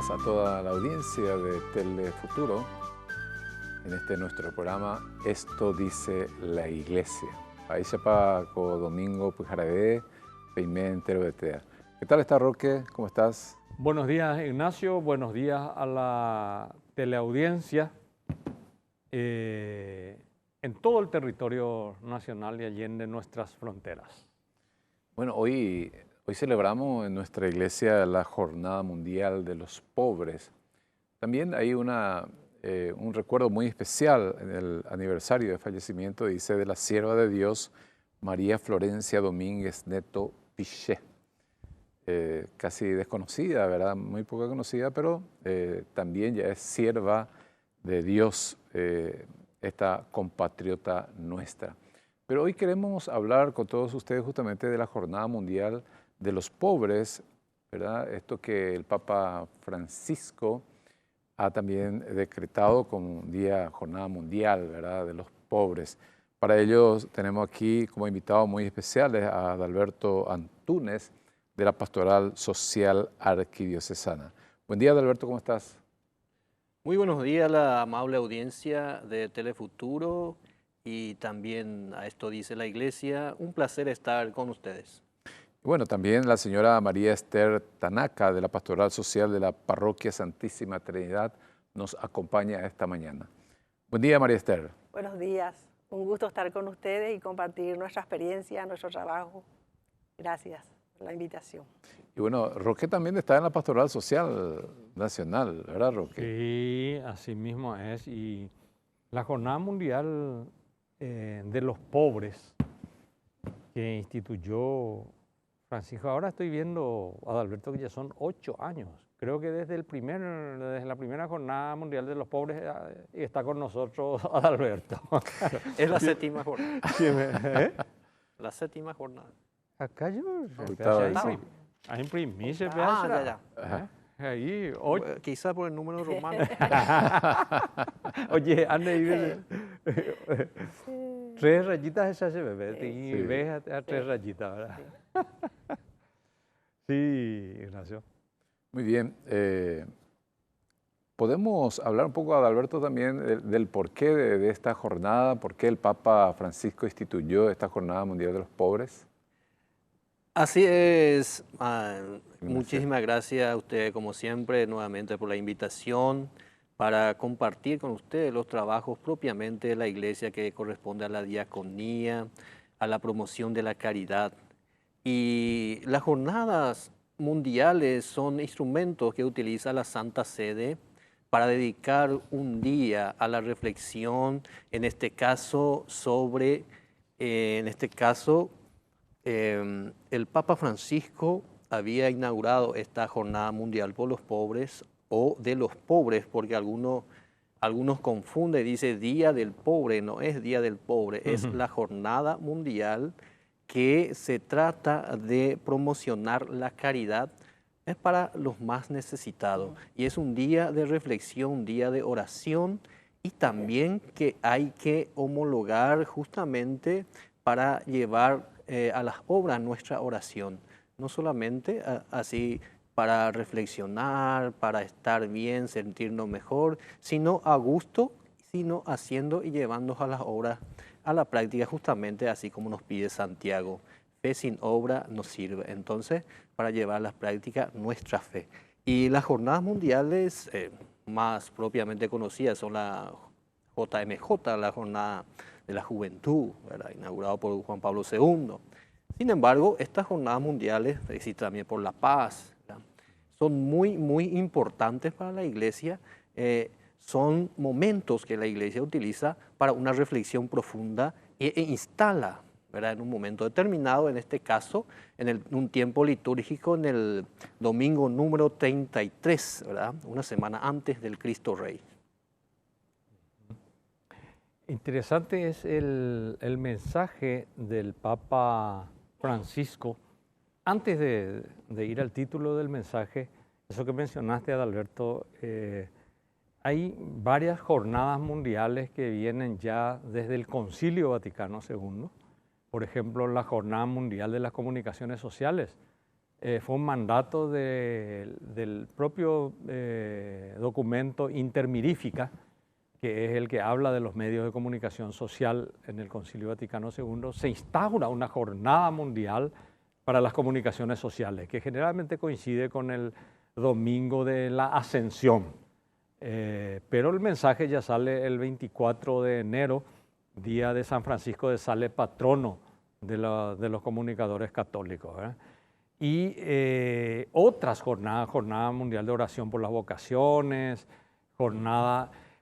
días a toda la audiencia de Telefuturo en este nuestro programa Esto dice la Iglesia. Ahí sepa con Domingo Pujarabé, Peimé entero de Tea. ¿Qué tal está Roque? ¿Cómo estás? Buenos días, Ignacio. Buenos días a la teleaudiencia en todo el territorio nacional y allende nuestras fronteras. Bueno, hoy celebramos en nuestra iglesia la Jornada Mundial de los Pobres. También hay un recuerdo muy especial en el aniversario de fallecimiento, dice, de la sierva de Dios, María Florencia Domínguez Neto Piché. Casi desconocida, ¿verdad? Muy poco conocida, pero también ya es sierva de Dios, esta compatriota nuestra. Pero hoy queremos hablar con todos ustedes justamente de la Jornada Mundial de los Pobres, ¿verdad? Esto que el Papa Francisco ha también decretado como un día, Jornada Mundial, ¿verdad? De los Pobres. Para ello tenemos aquí como invitados muy especiales a Adalberto Antúnez, de la Pastoral Social Arquidiocesana. Buen día, Adalberto, ¿cómo estás? Muy buenos días a la amable audiencia de Telefuturo y también a Esto dice la Iglesia. Un placer estar con ustedes. Bueno, también la señora María Esther Tanaka, de la Pastoral Social de la Parroquia Santísima Trinidad, nos acompaña esta mañana. Buen día, María Esther. Buenos días. Un gusto estar con ustedes y compartir nuestra experiencia, nuestro trabajo. Gracias por la invitación. Y bueno, Roque también está en la Pastoral Social Nacional, ¿verdad, Roque? Sí, así mismo es. Y la Jornada Mundial de los Pobres que instituyó Francisco, ahora estoy viendo, Adalberto, que ya son 8 años. Creo que desde la primera Jornada Mundial de los Pobres está con nosotros Adalberto. Es la séptima jornada. Sí, ¿eh? La séptima jornada. Acá yo a imprimir se ya. Ahí, Quizá por el número romano. Oye, ande tres rayitas esas se ve, y ves a 3 rayitas, ¿verdad? Sí, Ignacio. Muy bien. ¿Podemos hablar un poco, Adalberto, también del porqué de esta jornada? ¿Por qué el Papa Francisco instituyó esta Jornada Mundial de los Pobres? Así es. Muchísimas gracias a usted, como siempre, nuevamente por la invitación para compartir con ustedes los trabajos propiamente de la Iglesia que corresponde a la diaconía, a la promoción de la caridad. Y las jornadas mundiales son instrumentos que utiliza la Santa Sede para dedicar un día a la reflexión, en este caso sobre, el Papa Francisco había inaugurado esta Jornada Mundial por los Pobres o de los pobres, porque algunos confunden y dicen Día del Pobre, no es Día del Pobre, es la Jornada Mundial que se trata de promocionar la caridad, es para los más necesitados. Y es un día de reflexión, un día de oración y también que hay que homologar justamente para llevar a las obras nuestra oración. No solamente así para reflexionar, para estar bien, sentirnos mejor, sino a gusto, sino haciendo y llevando a las obras a la práctica, justamente así como nos pide Santiago. Fe sin obra no sirve. Entonces, para llevar a la práctica nuestra fe. Y las jornadas mundiales más propiamente conocidas son la JMJ, la Jornada de la Juventud, ¿verdad? Inaugurado por Juan Pablo II. Sin embargo, estas jornadas mundiales, es decir, también por la paz, ¿verdad? Son muy, muy importantes para la Iglesia. Son momentos que la Iglesia utiliza para una reflexión profunda e instala, ¿verdad? En un momento determinado, en este caso, en un tiempo litúrgico, en el domingo número 33, ¿verdad? Una semana antes del Cristo Rey. Interesante es el mensaje del Papa Francisco. Antes de ir al título del mensaje, eso que mencionaste, Adalberto, hay varias jornadas mundiales que vienen ya desde el Concilio Vaticano II. Por ejemplo, la Jornada Mundial de las Comunicaciones Sociales, fue un mandato del propio documento Intermirifica, que es el que habla de los medios de comunicación social en el Concilio Vaticano II. Se instaura una jornada mundial para las comunicaciones sociales, que generalmente coincide con el domingo de la Ascensión. Pero el mensaje ya sale el 24 de enero, día de San Francisco de Sales, patrono de los comunicadores católicos, ¿verdad? Y otras jornadas, Jornada Mundial de Oración por las Vocaciones,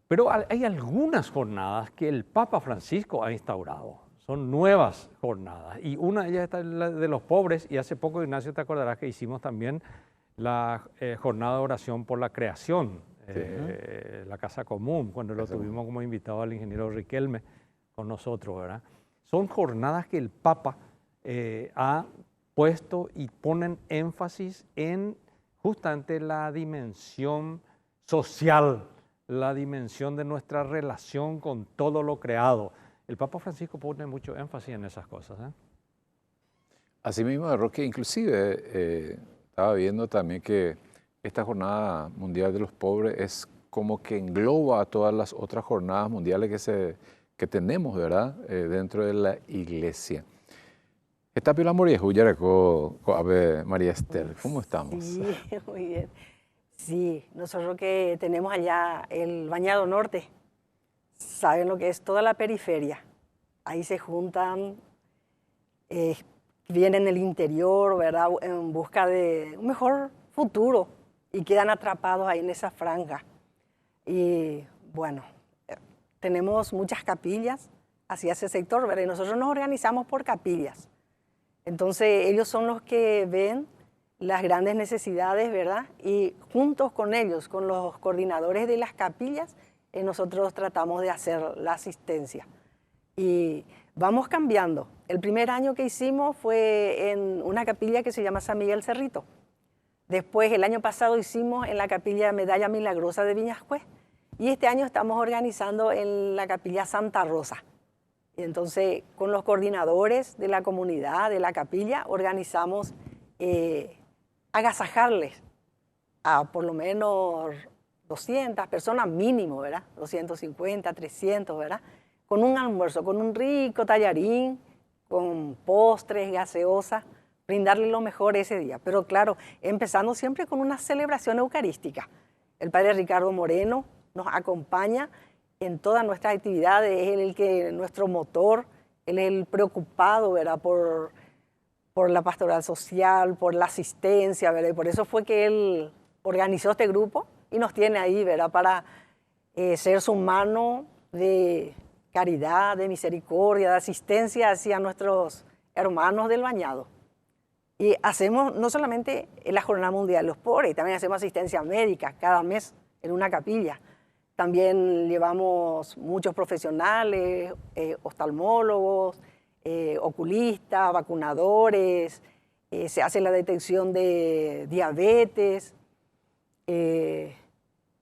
pero hay algunas jornadas que el Papa Francisco ha instaurado. Son nuevas jornadas. Y una de ellas está la de los pobres. Y hace poco, Ignacio, te acordarás que hicimos también la jornada de oración por la creación, la Casa Común, cuando lo tuvimos como invitado al ingeniero Riquelme con nosotros, ¿verdad? Son jornadas que el Papa ha puesto y ponen énfasis en justamente la dimensión social, la dimensión de nuestra relación con todo lo creado. El Papa Francisco pone mucho énfasis en esas cosas, ¿eh? Así mismo, Roque, inclusive estaba viendo también que esta Jornada Mundial de los Pobres es como que engloba a todas las otras jornadas mundiales que tenemos, ¿verdad?, dentro de la Iglesia. Está pio la Moriejo, ya María Esther, ¿cómo estamos? Sí, muy bien. Sí, nosotros que tenemos allá el Bañado Norte, saben lo que es toda la periferia. Ahí se juntan, vienen del interior, ¿verdad?, en busca de un mejor futuro y quedan atrapados ahí en esa franja. Y bueno, tenemos muchas capillas hacia ese sector, ¿verdad? Y nosotros nos organizamos por capillas. Entonces ellos son los que ven las grandes necesidades, ¿verdad? Y juntos con ellos, con los coordinadores de las capillas, nosotros tratamos de hacer la asistencia. Y vamos cambiando. El primer año que hicimos fue en una capilla que se llama San Miguel Cerrito. Después, el año pasado hicimos en la capilla Medalla Milagrosa de Viñascué. Y este año estamos organizando en la capilla Santa Rosa. Y entonces, con los coordinadores de la comunidad, de la capilla, organizamos agasajarles a por lo menos 200 personas mínimo, ¿verdad? 250, 300, ¿verdad? Con un almuerzo, con un rico tallarín, con postres, gaseosa, brindarle lo mejor ese día. Pero claro, empezando siempre con una celebración eucarística. El padre Ricardo Moreno nos acompaña en todas nuestras actividades, es él el que, nuestro motor, él es el preocupado, ¿verdad?, por la pastoral social, por la asistencia, ¿verdad? Y por eso fue que él organizó este grupo y nos tiene ahí, ¿verdad?, para ser su mano de caridad, de misericordia, de asistencia hacia nuestros hermanos del Bañado. Y hacemos no solamente la Jornada Mundial de los Pobres, también hacemos asistencia médica cada mes en una capilla. También llevamos muchos profesionales, oftalmólogos, oculistas, vacunadores, se hace la detección de diabetes,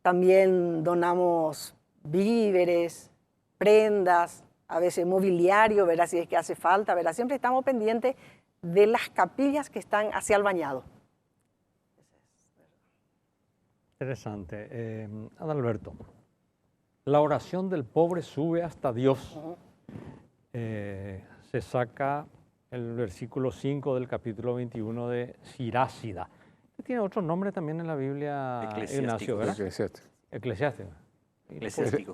también donamos víveres, prendas, a veces mobiliario, ¿verdad?, si es que hace falta, ¿verdad? Siempre estamos pendientes de las capillas que están hacia el Bañado. Interesante. Adalberto, la oración del pobre sube hasta Dios. Se saca el versículo 5 del capítulo 21 de Sirácida. Tiene otro nombre también en la Biblia, Ignacio, ¿verdad? Eclesiástico.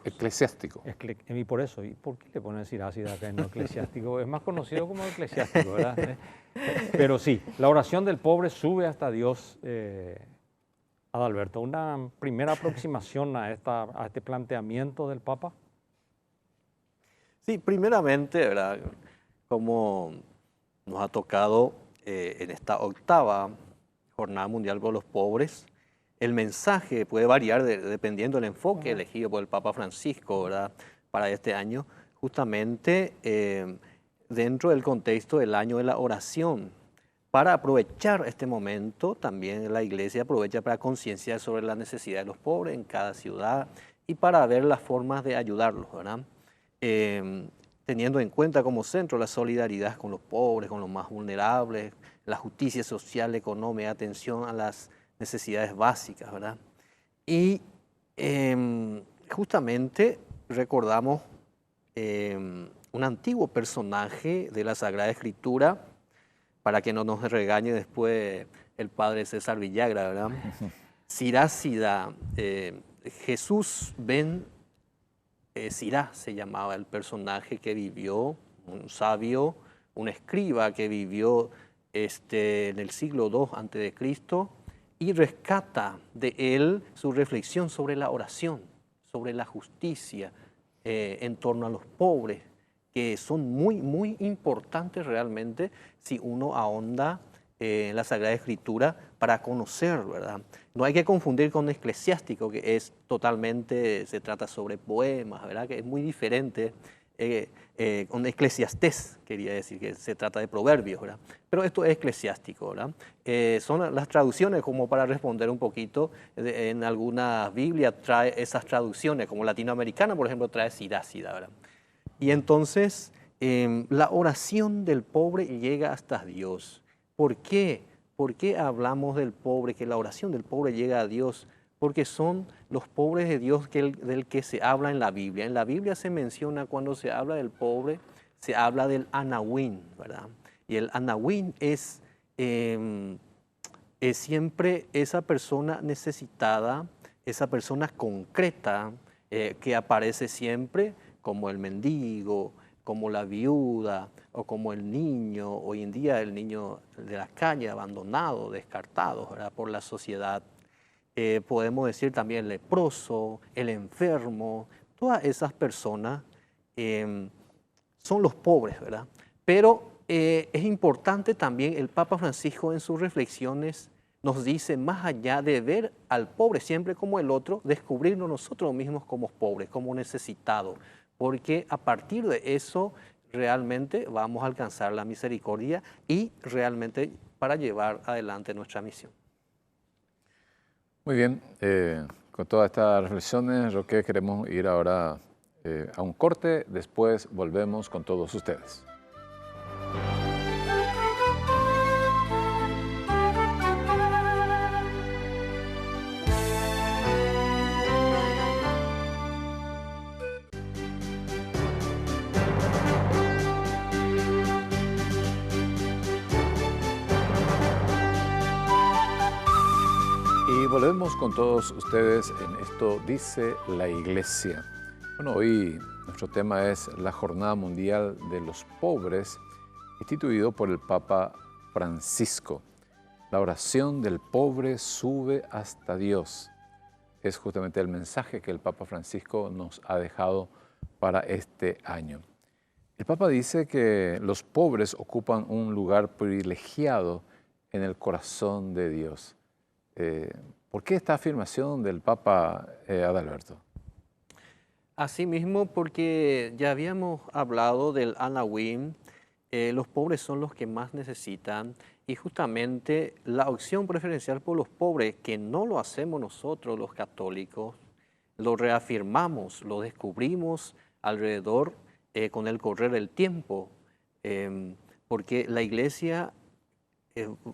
Eclesiástico. Y por eso, ¿y por qué le ponen Sirácida acá en no eclesiástico? Es más conocido como eclesiástico, ¿verdad? Pero sí, la oración del pobre sube hasta Dios. Adalberto, una primera aproximación a este planteamiento del Papa. Sí, primeramente, ¿verdad?, como nos ha tocado en esta octava Jornada Mundial por los Pobres, el mensaje puede variar dependiendo del enfoque elegido por el Papa Francisco, ¿verdad?, para este año, justamente dentro del contexto del año de la oración. Para aprovechar este momento, también la Iglesia aprovecha para concienciar sobre la necesidad de los pobres en cada ciudad y para ver las formas de ayudarlos, ¿verdad? teniendo en cuenta como centro la solidaridad con los pobres, con los más vulnerables, la justicia social, económica, atención a las necesidades básicas, ¿verdad? Y justamente recordamos un antiguo personaje de la Sagrada Escritura, para que no nos regañe después el padre César Villagra, ¿verdad? Sirá, Jesús ben Sirá se llamaba el personaje que vivió, un sabio, un escriba que vivió en el siglo II a.C., y rescata de él su reflexión sobre la oración, sobre la justicia en torno a los pobres, que son muy, muy importantes realmente si uno ahonda en la Sagrada Escritura para conocer, ¿verdad? No hay que confundir con Eclesiástico, que es totalmente, se trata sobre poemas, ¿verdad? Que es muy diferente. Con Eclesiastés, quería decir, que se trata de proverbios, ¿verdad? Pero esto es eclesiástico, ¿verdad? Son las traducciones, como para responder un poquito, en algunas Biblias trae esas traducciones, como latinoamericana, por ejemplo, trae Sirásida, ¿verdad? Y entonces la oración del pobre llega hasta Dios. ¿Por qué? ¿Por qué hablamos del pobre, que la oración del pobre llega a Dios? Porque son los pobres de Dios del que se habla en la Biblia. En la Biblia se menciona, cuando se habla del pobre, se habla del anahuín, ¿verdad? Y el anahuín es siempre esa persona necesitada, esa persona concreta que aparece siempre, como el mendigo, como la viuda o como el niño, hoy en día el niño de la calle, abandonado, descartado, ¿verdad? Por la sociedad. Podemos decir también el leproso, el enfermo, todas esas personas son los pobres, ¿verdad? Pero es importante también, el Papa Francisco en sus reflexiones nos dice, más allá de ver al pobre siempre como el otro, descubrirnos nosotros mismos como pobres, como necesitados, porque a partir de eso realmente vamos a alcanzar la misericordia y realmente para llevar adelante nuestra misión. Muy bien, con todas estas reflexiones, Roque, queremos ir ahora a un corte, después volvemos con todos ustedes. Y volvemos con todos ustedes en Esto Dice la Iglesia. Bueno, hoy nuestro tema es la Jornada Mundial de los Pobres, instituido por el Papa Francisco. La oración del pobre sube hasta Dios. Es justamente el mensaje que el Papa Francisco nos ha dejado para este año. El Papa dice que los pobres ocupan un lugar privilegiado en el corazón de Dios. ¿Por qué esta afirmación del Papa Adalberto? Asimismo, porque ya habíamos hablado del anahuín, los pobres son los que más necesitan, y justamente la opción preferencial por los pobres, que no lo hacemos nosotros los católicos, lo reafirmamos, lo descubrimos alrededor con el correr del tiempo, porque la Iglesia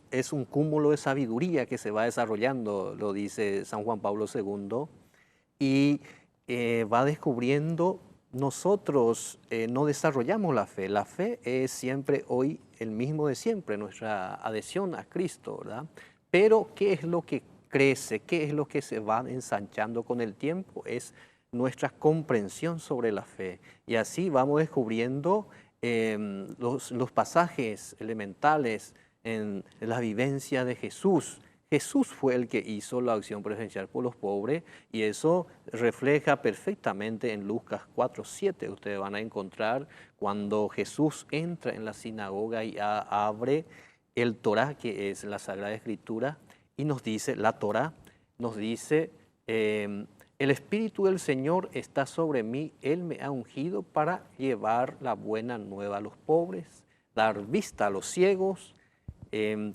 es un cúmulo de sabiduría que se va desarrollando, lo dice San Juan Pablo II, y va descubriendo. Nosotros no desarrollamos la fe. La fe es siempre hoy el mismo de siempre, nuestra adhesión a Cristo, ¿verdad? Pero ¿qué es lo que crece? ¿Qué es lo que se va ensanchando con el tiempo? Es nuestra comprensión sobre la fe. Y así vamos descubriendo los pasajes elementales en la vivencia de Jesús. Jesús fue el que hizo la acción preferencial por los pobres, y eso refleja perfectamente en Lucas 4:7. Ustedes van a encontrar cuando Jesús entra en la sinagoga y abre el Torá, que es la Sagrada Escritura, y nos dice, la Torá nos dice, el Espíritu del Señor está sobre mí, Él me ha ungido para llevar la buena nueva a los pobres, dar vista a los ciegos,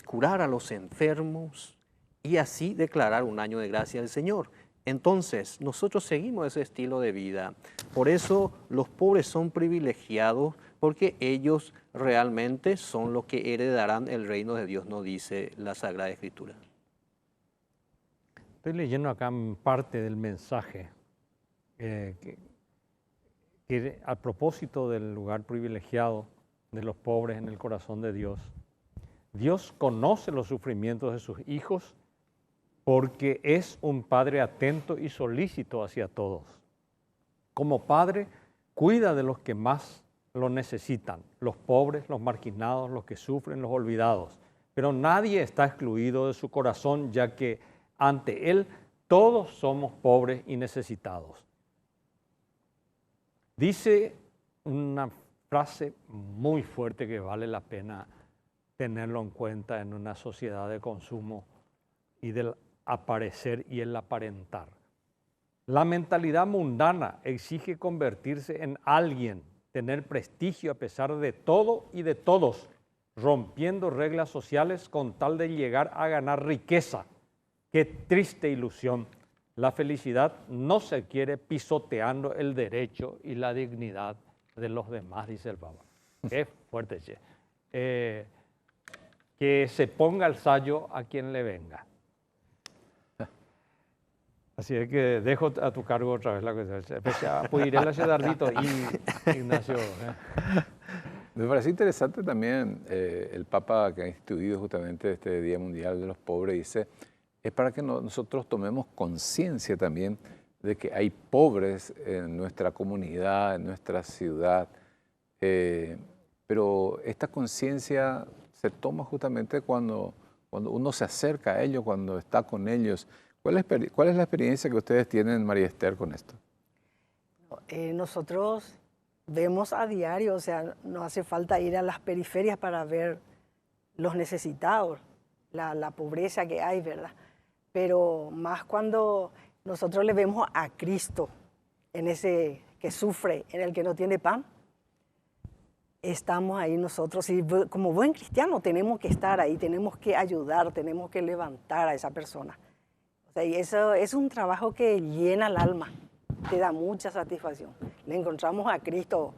curar a los enfermos, y así declarar un año de gracia del Señor. Entonces, nosotros seguimos ese estilo de vida. Por eso los pobres son privilegiados, porque ellos realmente son los que heredarán el reino de Dios, nos dice la Sagrada Escritura. Estoy leyendo acá parte del mensaje que a propósito del lugar privilegiado de los pobres en el corazón de Dios. Dios conoce los sufrimientos de sus hijos porque es un padre atento y solícito hacia todos. Como padre, cuida de los que más lo necesitan, los pobres, los marginados, los que sufren, los olvidados. Pero nadie está excluido de su corazón, ya que ante Él todos somos pobres y necesitados. Dice una frase muy fuerte que vale la pena tenerlo en cuenta en una sociedad de consumo y del aparecer y el aparentar. La mentalidad mundana exige convertirse en alguien, tener prestigio a pesar de todo y de todos, rompiendo reglas sociales con tal de llegar a ganar riqueza. Qué triste ilusión. La felicidad no se quiere pisoteando el derecho y la dignidad de los demás, dice el Papa. Qué fuerte, che. Que se ponga el sayo a quien le venga. Así es que dejo a tu cargo otra vez la cosa. Pues iré a la Cedardito y Ignacio. Me parece interesante también el Papa que ha instituido justamente este Día Mundial de los Pobres, dice, es para que nosotros tomemos conciencia también de que hay pobres en nuestra comunidad, en nuestra ciudad, pero esta conciencia se toma justamente cuando uno se acerca a ellos, cuando está con ellos. ¿Cuál es la experiencia que ustedes tienen, María Esther, con esto? Nosotros vemos a diario, o sea, no hace falta ir a las periferias para ver los necesitados, la pobreza que hay, ¿verdad? Pero más cuando nosotros le vemos a Cristo, en ese que sufre, en el que no tiene pan, estamos ahí nosotros y como buen cristiano tenemos que estar ahí, tenemos que ayudar, tenemos que levantar a esa persona. Y eso es un trabajo que llena el alma, te da mucha satisfacción. Le encontramos a Cristo,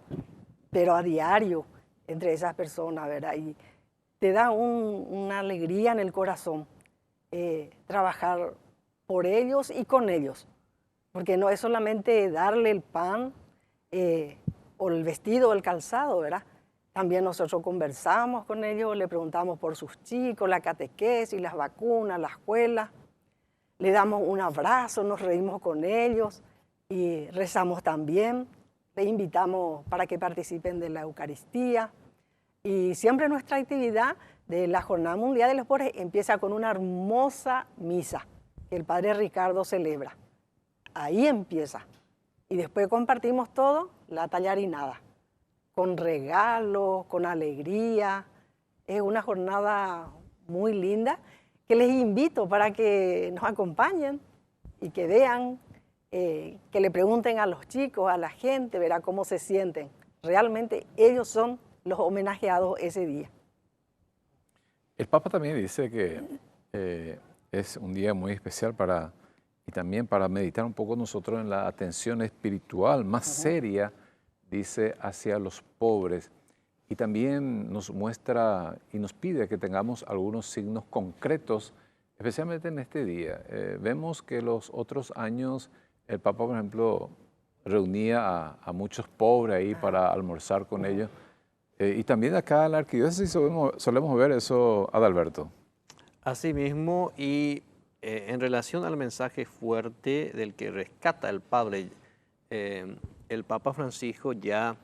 pero a diario, entre esas personas, ¿verdad? Y te da una alegría en el corazón trabajar por ellos y con ellos. Porque no es solamente darle el pan o el vestido o el calzado, ¿verdad? También nosotros conversamos con ellos, le preguntamos por sus chicos, la catequesis, las vacunas, la escuela. Le damos un abrazo, nos reímos con ellos y rezamos también. Le invitamos para que participen de la Eucaristía. Y siempre nuestra actividad de la Jornada Mundial de los Pobres empieza con una hermosa misa que el Padre Ricardo celebra. Ahí empieza. Y después compartimos todo, la tallarinada, con regalos, con alegría. Es una jornada muy linda, que les invito para que nos acompañen y que vean, que le pregunten a los chicos, a la gente, verá cómo se sienten. Realmente ellos son los homenajeados ese día. El Papa también dice que es un día muy especial y también para meditar un poco nosotros en la atención espiritual más seria, dice, hacia los pobres. Y también nos muestra y nos pide que tengamos algunos signos concretos, especialmente en este día. Vemos que los otros años el Papa, por ejemplo, reunía a muchos pobres ahí para almorzar con ellos. Y también acá en la arquidiócesis solemos ver eso, Adalberto. Así mismo, y en relación al mensaje fuerte del que rescata el Padre, el Papa Francisco ya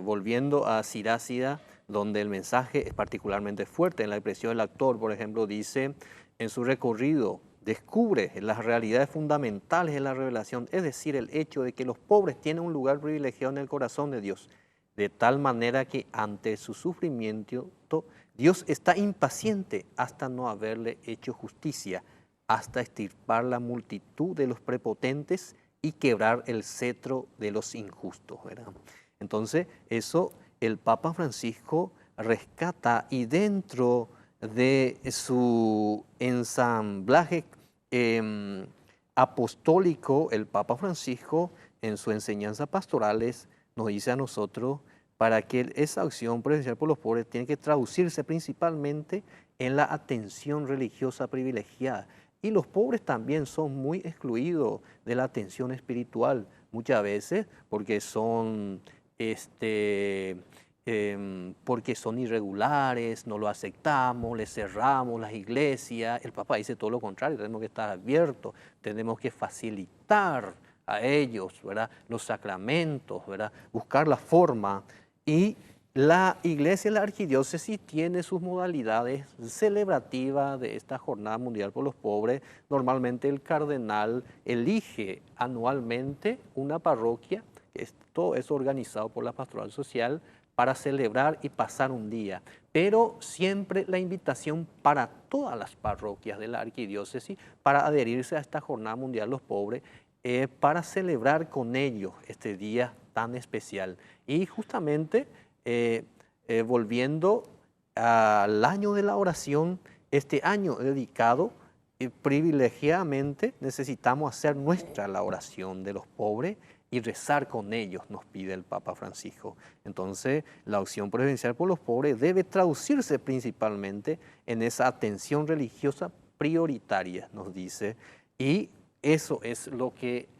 volviendo a Sirácida, donde el mensaje es particularmente fuerte. En la expresión del actor, por ejemplo, dice, en su recorrido descubre las realidades fundamentales de la revelación, es decir, el hecho de que los pobres tienen un lugar privilegiado en el corazón de Dios, de tal manera que ante su sufrimiento Dios está impaciente hasta no haberle hecho justicia, hasta extirpar la multitud de los prepotentes y quebrar el cetro de los injustos, ¿verdad? Entonces, eso el Papa Francisco rescata, y dentro de su ensamblaje apostólico, el Papa Francisco en su enseñanza pastorales nos dice a nosotros para que esa acción presencial por los pobres tiene que traducirse principalmente en la atención religiosa privilegiada. Y los pobres también son muy excluidos de la atención espiritual muchas veces porque son porque son irregulares, no lo aceptamos, les cerramos las iglesias. El Papa dice todo lo contrario, tenemos que estar abiertos, tenemos que facilitar a ellos, ¿verdad?, los sacramentos, ¿verdad?, buscar la forma. Y la iglesia, la arquidiócesis, tiene sus modalidades celebrativas de esta Jornada Mundial por los Pobres. Normalmente el cardenal elige anualmente una parroquia, todo es organizado por la Pastoral Social, para celebrar y pasar un día. Pero siempre la invitación para todas las parroquias de la arquidiócesis para adherirse a esta Jornada Mundial de los Pobres, para celebrar con ellos este día tan especial. Y justamente, volviendo al año de la oración, este año dedicado, privilegiadamente necesitamos hacer nuestra la oración de los pobres y rezar con ellos, nos pide el Papa Francisco. Entonces, la acción providencial por los pobres debe traducirse principalmente en esa atención religiosa prioritaria, nos dice, y eso es lo que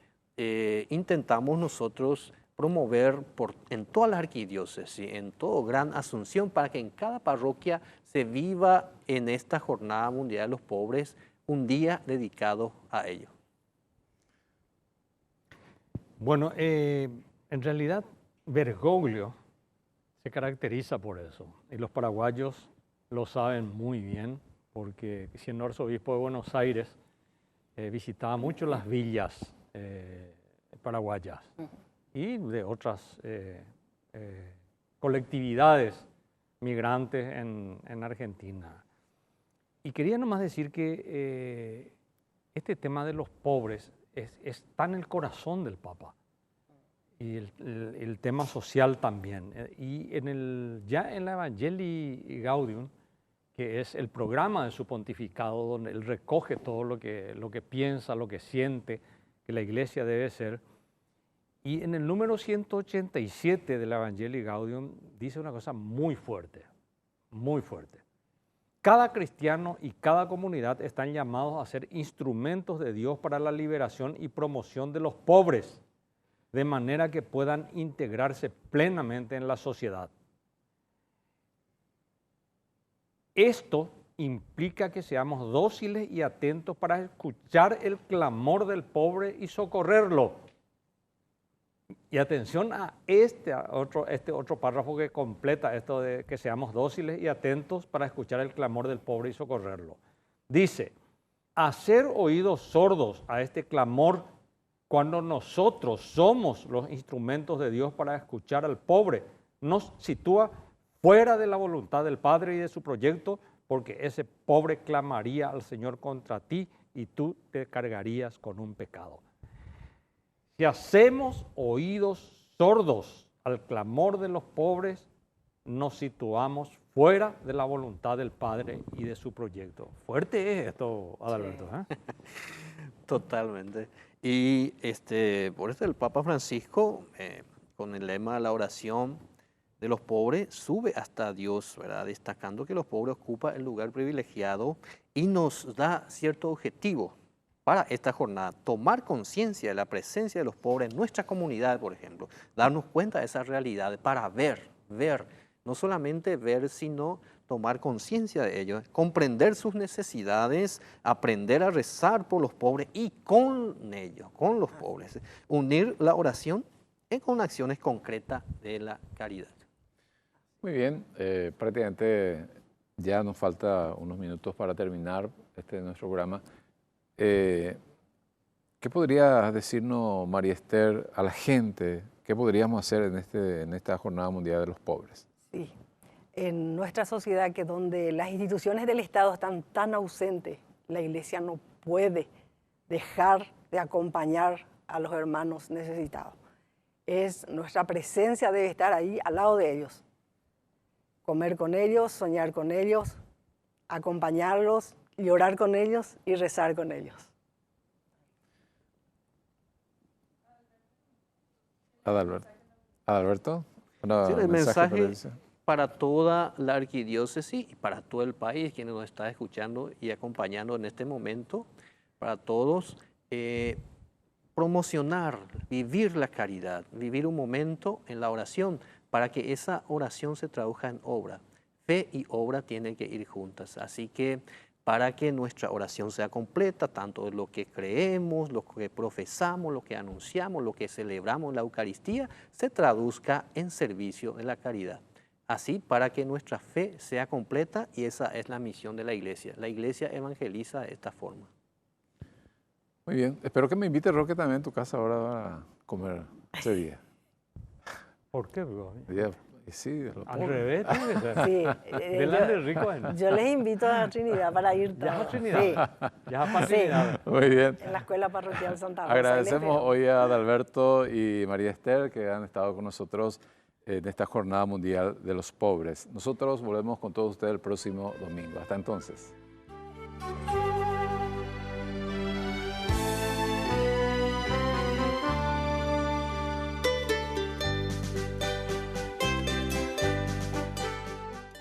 intentamos nosotros promover en toda la arquidiócesis, en todo Gran Asunción, para que en cada parroquia se viva en esta Jornada Mundial de los Pobres un día dedicado a ellos. Bueno, en realidad Bergoglio se caracteriza por eso, y los paraguayos lo saben muy bien, porque siendo arzobispo de Buenos Aires, visitaba mucho las villas paraguayas y de otras colectividades migrantes en Argentina. Y quería nomás decir que este tema de los pobres está en el corazón del Papa, y el tema social también. Y ya en la Evangelii Gaudium, que es el programa de su pontificado, donde él recoge todo lo que piensa, lo que siente que la iglesia debe ser, y en el número 187 de la Evangelii Gaudium dice una cosa muy fuerte, muy fuerte. Cada cristiano y cada comunidad están llamados a ser instrumentos de Dios para la liberación y promoción de los pobres, de manera que puedan integrarse plenamente en la sociedad. Esto implica que seamos dóciles y atentos para escuchar el clamor del pobre y socorrerlo. Y atención a este otro párrafo que completa esto de que seamos dóciles y atentos para escuchar el clamor del pobre y socorrerlo. Dice, hacer oídos sordos a este clamor cuando nosotros somos los instrumentos de Dios para escuchar al pobre, nos sitúa fuera de la voluntad del Padre y de su proyecto, porque ese pobre clamaría al Señor contra ti y tú te cargarías con un pecado. Si hacemos oídos sordos al clamor de los pobres, nos situamos fuera de la voluntad del Padre y de su proyecto. Fuerte es esto, Adalberto. Sí. Totalmente. Y por eso el Papa Francisco, con el lema de la oración de los pobres, sube hasta Dios, ¿verdad?, destacando que los pobres ocupan el lugar privilegiado y nos da cierto objetivo para esta jornada: tomar conciencia de la presencia de los pobres en nuestra comunidad, por ejemplo, darnos cuenta de esa realidad para ver, no solamente ver, sino tomar conciencia de ellos, comprender sus necesidades, aprender a rezar por los pobres y con ellos, con los pobres, unir la oración con acciones concretas de la caridad. Muy bien, prácticamente ya nos falta unos minutos para terminar nuestro programa. ¿Qué podría decirnos, María Esther, a la gente? ¿Qué podríamos hacer en esta Jornada Mundial de los Pobres? Sí, en nuestra sociedad, que donde las instituciones del Estado están tan ausentes, la Iglesia no puede dejar de acompañar a los hermanos necesitados. Nuestra presencia debe estar ahí al lado de ellos. Comer con ellos, soñar con ellos, acompañarlos, llorar con ellos y rezar con ellos. Adalberto. Adalberto, Sí, el un mensaje para mensaje para toda la arquidiócesis y para todo el país, quienes nos está escuchando y acompañando en este momento, para todos, promocionar, vivir la caridad, vivir un momento en la oración para que esa oración se traduzca en obra. Fe y obra tienen que ir juntas, así que para que nuestra oración sea completa, tanto de lo que creemos, lo que profesamos, lo que anunciamos, lo que celebramos en la Eucaristía, se traduzca en servicio de la caridad. Así, para que nuestra fe sea completa, y esa es la misión de la Iglesia. La Iglesia evangeliza de esta forma. Muy bien. Espero que me invite, Roque, también a tu casa ahora a comer ese día. ¿Por qué, bro? Y sí, de lo Al pobre. revés, tiene que ser. Sí, Delante de rico. yo les invito a Trinidad para ir Ya todos. a Trinidad. Ya a Sí, Trinidad. Muy bien. en la Escuela Parroquial Santa Rosa. Agradecemos hoy a Adalberto y María Esther que han estado con nosotros en esta Jornada Mundial de los Pobres. Nosotros volvemos con todos ustedes el próximo domingo. Hasta entonces.